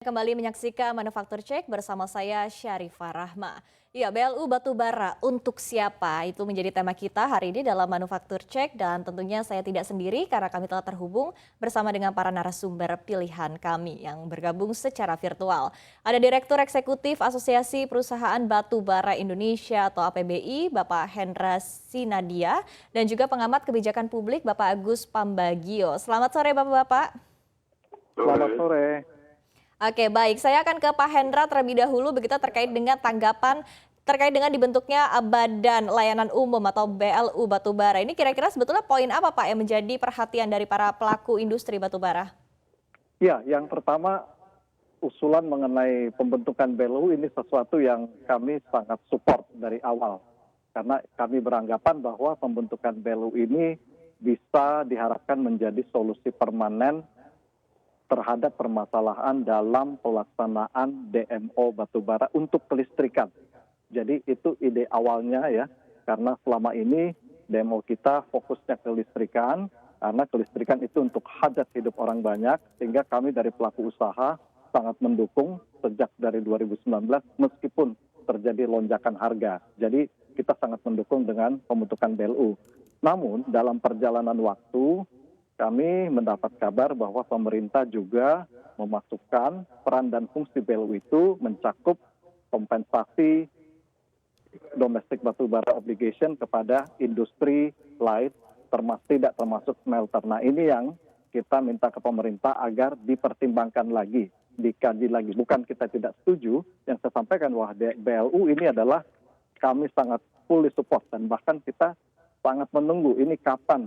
Kembali menyaksikan Manufaktur Check bersama saya Syarifah Rahma. Ya, BLU Batubara untuk siapa? Itu menjadi tema kita hari ini dalam Manufaktur Check dan tentunya saya tidak sendiri karena kami telah terhubung bersama dengan para narasumber pilihan kami yang bergabung secara virtual. Ada Direktur Eksekutif Asosiasi Perusahaan Batubara Indonesia atau APBI, Bapak Hendra Sinadia, dan juga pengamat kebijakan publik Bapak Agus Pambagio. Selamat sore Bapak-Bapak. Selamat sore. Oke, baik. Saya akan ke Pak Hendra terlebih dahulu begitu terkait dengan tanggapan terkait dengan dibentuknya Badan Layanan Umum atau BLU Batubara. Ini kira-kira sebetulnya poin apa Pak yang menjadi perhatian dari para pelaku industri batubara? Ya, yang pertama usulan mengenai pembentukan BLU ini sesuatu yang kami sangat support dari awal. Karena kami beranggapan bahwa pembentukan BLU ini bisa diharapkan menjadi solusi permanen terhadap permasalahan dalam pelaksanaan DMO batubara untuk kelistrikan. Jadi itu ide awalnya ya, karena selama ini DMO kita fokusnya ke listrikan, karena kelistrikan itu untuk hajat hidup orang banyak, sehingga kami dari pelaku usaha sangat mendukung sejak dari 2019 meskipun terjadi lonjakan harga. Jadi kita sangat mendukung dengan pembentukan BLU. Namun dalam perjalanan waktu, kami mendapat kabar bahwa pemerintah juga memasukkan peran dan fungsi BLU itu mencakup kompensasi domestic batubara obligation kepada industri lain, tidak termasuk smelter. Nah ini yang kita minta ke pemerintah agar dipertimbangkan lagi, dikaji lagi. Bukan kita tidak setuju, yang saya sampaikan bahwa BLU ini adalah kami sangat fully support dan bahkan kita sangat menunggu ini kapan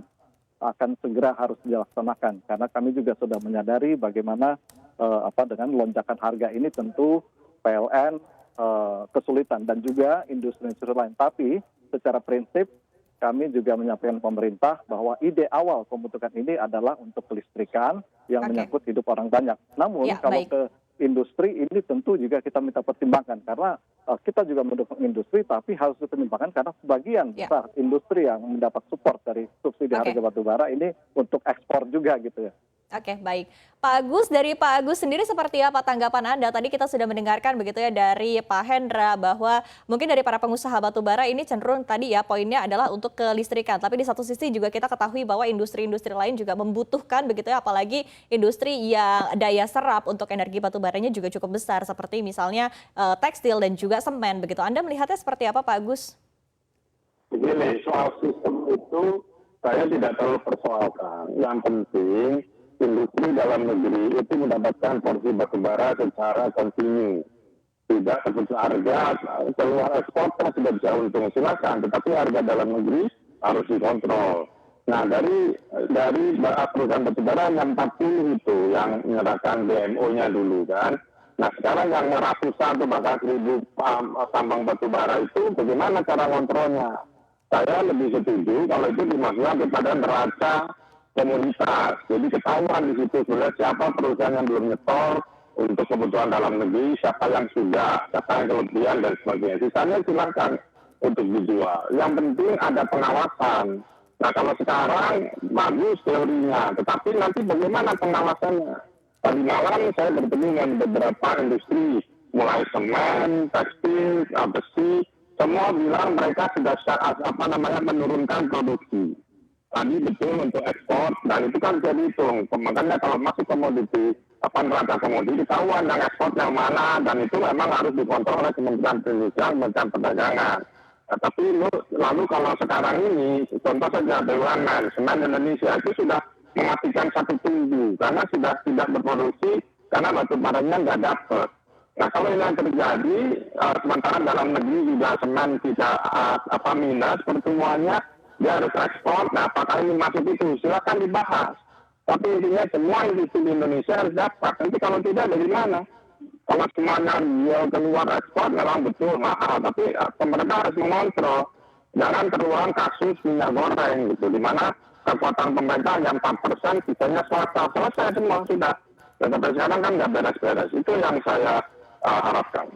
akan segera harus dilaksanakan karena kami juga sudah menyadari bagaimana dengan lonjakan harga ini tentu PLN kesulitan dan juga industri-industri lain. Tapi secara prinsip kami juga menyampaikan pemerintah bahwa ide awal pembentukan ini adalah untuk kelistrikan yang menyangkut hidup orang banyak. Namun Ya, kalau baik. ke industri ini tentu juga kita minta pertimbangkan karena kita juga mendukung industri tapi harus dipertimbangkan karena sebagian Ya. besar industri yang mendapat support dari subsidi Oke. harga batubara ini untuk ekspor juga gitu ya. Oke, baik. Pak Agus, dari Pak Agus sendiri seperti apa tanggapan Anda? Tadi kita sudah mendengarkan begitu ya dari Pak Hendra bahwa mungkin dari para pengusaha batubara ini cenderung tadi ya poinnya adalah untuk kelistrikan. Tapi di satu sisi juga kita ketahui bahwa industri-industri lain juga membutuhkan begitu ya, apalagi industri yang daya serap untuk energi batubaranya juga cukup besar seperti misalnya tekstil dan juga semen begitu. Anda melihatnya seperti apa Pak Agus? Begini, soal sistem itu saya tidak terlalu persoalkan. Yang penting industri dalam negeri itu mendapatkan porsi batubara secara kontinu. Tidak seperti harga keluar ekspor kan sudah bisa untung silakan, tetapi harga dalam negeri harus dikontrol. Nah dari perusahaan batubara yang 40 itu yang menyerahkan DMO-nya dulu kan. Nah sekarang yang ratusan atau bahkan 1000 tambang batubara itu bagaimana cara kontrolnya? Saya lebih setuju kalau itu dimasukkan kepada neraca komoditas. Jadi ketahuan di situ sebenarnya siapa perusahaan yang belum nyetor untuk kebutuhan dalam negeri, siapa yang sudah, siapa yang kelebihan dan sebagainya. Sisanya silakan untuk dijual. Yang penting ada pengawasan. Nah kalau sekarang bagus teorinya, tetapi nanti bagaimana pengawasannya? Tadi malam saya bertemu dengan beberapa industri, mulai semen, tekstil, besi, semua bilang mereka sudah menurunkan produksi. Tadi betul untuk ekspor dan itu kan bisa dihitung. Makanya kalau masuk komoditi neraca komoditi ketahuan yang ekspor yang mana dan itu memang harus dikontrol oleh Kementerian Perindustrian, Kementerian Perdagangan. Nah, tapi lalu kalau sekarang ini contoh saja BUMN Semen Indonesia itu sudah mematikan satu tunggu karena sudah tidak berproduksi karena batu baranya nggak dapat. Nah kalau ini yang terjadi sementara dalam negeri juga semen tidak minus pertumbuhannya dia harus ekspor. Nah apakah ini masuk itu silakan dibahas. Tapi intinya semua industri di Indonesia harus dapat. Nanti kalau tidak dari mana? Kalau semuanya dia keluar ekspor memang betul mahal. Tapi pemerintah harus mengontrol. Jangan terulang kasus minyak goreng gitu. Di mana kekuatan pemerintah yang 4%, sisanya swasta. Selesai semua sudah. Dan sampai sekarang kan nggak beres-beres. Itu yang saya harapkan.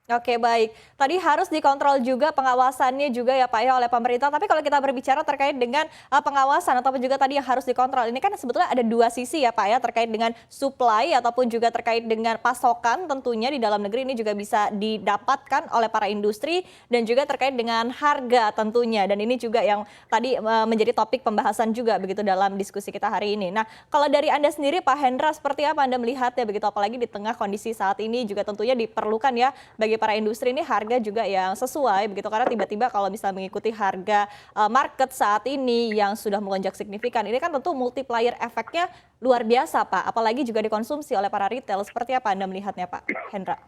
Oke, baik. Tadi harus dikontrol juga pengawasannya juga ya Pak ya oleh pemerintah. Tapi kalau kita berbicara terkait dengan pengawasan ataupun juga tadi yang harus dikontrol, ini kan sebetulnya ada dua sisi ya Pak ya terkait dengan supply ataupun juga terkait dengan pasokan tentunya di dalam negeri ini juga bisa didapatkan oleh para industri dan juga terkait dengan harga tentunya. Dan ini juga yang tadi menjadi topik pembahasan juga begitu dalam diskusi kita hari ini. Nah, kalau dari Anda sendiri Pak Hendra seperti apa Anda melihatnya begitu apalagi di tengah kondisi saat ini juga tentunya diperlukan ya bagi para industri ini harga juga yang sesuai begitu karena tiba-tiba kalau misalnya mengikuti harga market saat ini yang sudah melonjak signifikan ini kan tentu multiplier efeknya luar biasa Pak, apalagi juga dikonsumsi oleh para retail. Seperti apa Anda melihatnya Pak Hendra?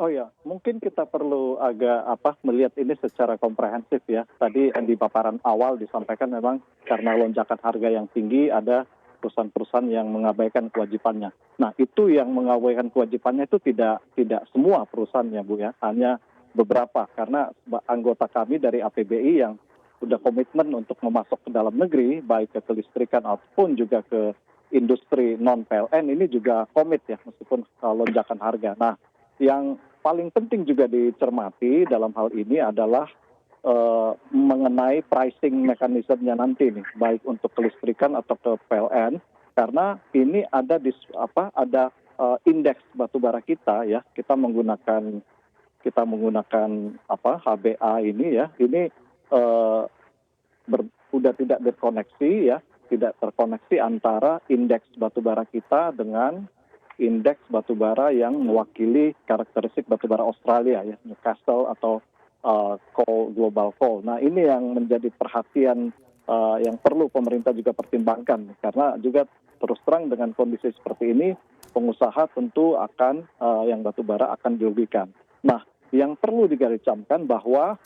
Oh ya, mungkin kita perlu agak melihat ini secara komprehensif ya. Tadi di paparan awal disampaikan memang karena lonjakan harga yang tinggi ada perusahaan-perusahaan yang mengabaikan kewajibannya. Nah, itu yang mengabaikan kewajibannya itu tidak semua perusahaan ya Bu ya, hanya beberapa karena anggota kami dari APBI yang sudah komitmen untuk memasok ke dalam negeri baik ke kelistrikan ataupun juga ke industri non PLN ini juga komit ya meskipun lonjakan harga. Nah, yang paling penting juga dicermati dalam hal ini adalah mengenai pricing mekanismenya nanti nih, baik untuk kelistrikan atau ke PLN, karena ini ada indeks batubara kita ya, kita menggunakan HBA ini ya, ini sudah tidak terkoneksi ya, tidak terkoneksi antara indeks batubara kita dengan indeks batubara yang mewakili karakteristik batubara Australia ya, Newcastle atau coal, global coal. Nah, ini yang menjadi perhatian yang perlu pemerintah juga pertimbangkan karena juga terus terang dengan kondisi seperti ini pengusaha tentu akan yang batubara akan dirugikan. Nah, yang perlu digarisbawahi bahwa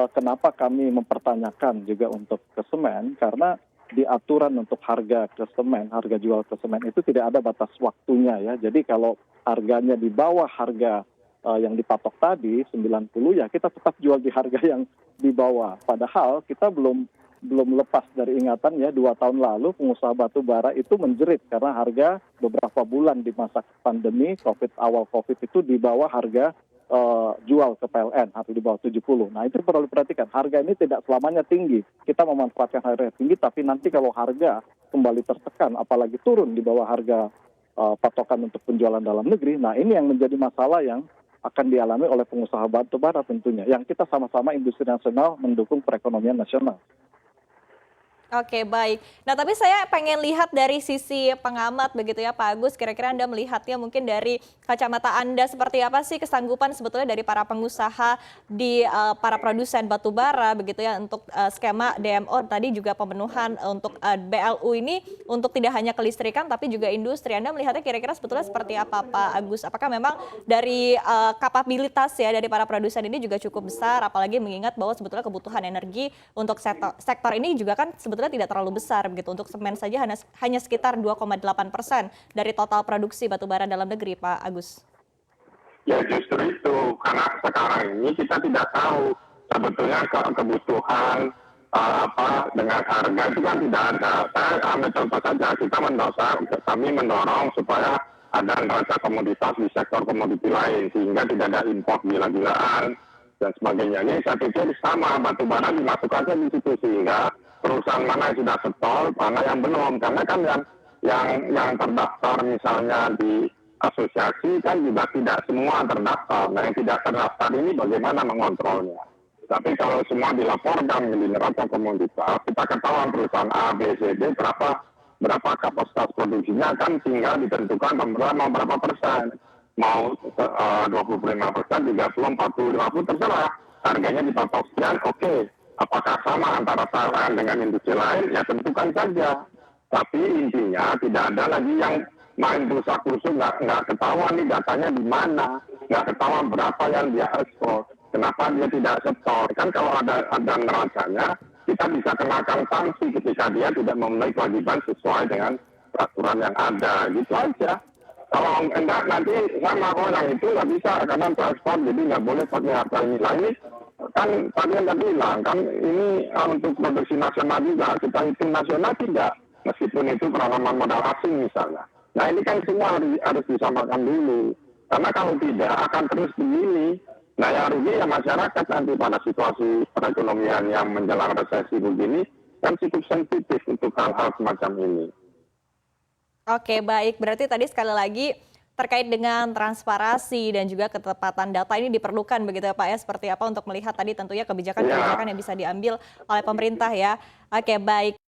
kenapa kami mempertanyakan juga untuk ke semen karena di aturan untuk harga ke semen, harga jual ke semen itu tidak ada batas waktunya ya. Jadi kalau harganya di bawah harga yang dipatok tadi 90 ya kita tetap jual di harga yang di bawah. Padahal kita belum lepas dari ingatan ya 2 tahun lalu pengusaha batu bara itu menjerit karena harga beberapa bulan di masa pandemi awal COVID itu di bawah harga jual ke PLN harga di bawah 70. Nah itu perlu diperhatikan harga ini tidak selamanya tinggi. Kita memanfaatkan harga tinggi tapi nanti kalau harga kembali tertekan apalagi turun di bawah harga patokan untuk penjualan dalam negeri. Nah ini yang menjadi masalah yang akan dialami oleh pengusaha batu bara tentunya. Yang kita sama-sama industri nasional mendukung perekonomian nasional. Oke, baik. Nah, tapi saya pengen lihat dari sisi pengamat begitu ya Pak Agus, kira-kira Anda melihatnya mungkin dari kacamata Anda seperti apa sih kesanggupan sebetulnya dari para pengusaha di para produsen batu bara begitu ya untuk skema DMO tadi juga pemenuhan untuk BLU ini untuk tidak hanya kelistrikan tapi juga industri. Anda melihatnya kira-kira sebetulnya seperti apa Pak Agus? Apakah memang dari kapabilitas ya dari para produsen ini juga cukup besar apalagi mengingat bahwa sebetulnya kebutuhan energi untuk sektor ini juga kan sebetulnya tidak terlalu besar begitu. Untuk semen saja hanya sekitar 2,8% dari total produksi batubara dalam negeri, Pak Agus. Ya justru itu, karena sekarang ini kita tidak tahu sebetulnya kebutuhan dengan harga itu kan tidak ada. Saya ambil contoh saja, kami mendorong supaya ada neraca komoditas di sektor komoditi lain sehingga tidak ada impor gila-gilaan dan sebagainya. Ini saya pikir sama, batubara dimasukkan di situ sehingga perusahaan mana yang sudah setol, mana yang belum. Karena kan yang terdaftar misalnya di asosiasi kan juga tidak semua terdaftar. Nah yang tidak terdaftar ini bagaimana mengontrolnya? Tapi kalau semua dilaporkan di neraca komoditas, kita ketahuan perusahaan A, B, C, D berapa kapasitas produksinya kan tinggal ditentukan pemerintah mau berapa persen. Mau 25%, 30, 40, 50 terserah. Harganya dipatok sekian, oke. Apakah sama antara PLN dengan industri lain? Ya tentukan saja. Tapi intinya tidak ada lagi yang main kursus nggak ketahuan nih datanya di mana, nggak ketahuan berapa yang dia ekspor, kenapa dia tidak setor. Kan kalau ada neracanya, kita bisa kenakan sanksi ketika dia tidak memenuhi kewajiban sesuai dengan peraturan yang ada, gitu aja. Kalau enggak nanti sama orang itu nggak bisa karena transport jadi nggak boleh pakai harga nilai ini. Kan tadi Anda bilang, kan ini untuk produksi nasional juga, kita hitung nasional tidak, meskipun itu penanaman modal asing misalnya. Nah ini kan semua harus disamakan dulu, karena kalau tidak akan terus begini, Nah, yang rugi ya masyarakat nanti pada situasi perekonomian yang menjelang resesi begini, kan cukup sensitif untuk hal-hal semacam ini. Oke, baik. Berarti tadi sekali lagi terkait dengan transparansi dan juga ketepatan data ini diperlukan begitu ya Pak ya, seperti apa untuk melihat tadi tentunya kebijakan-kebijakan Ya. yang bisa diambil oleh pemerintah ya. Oke, baik.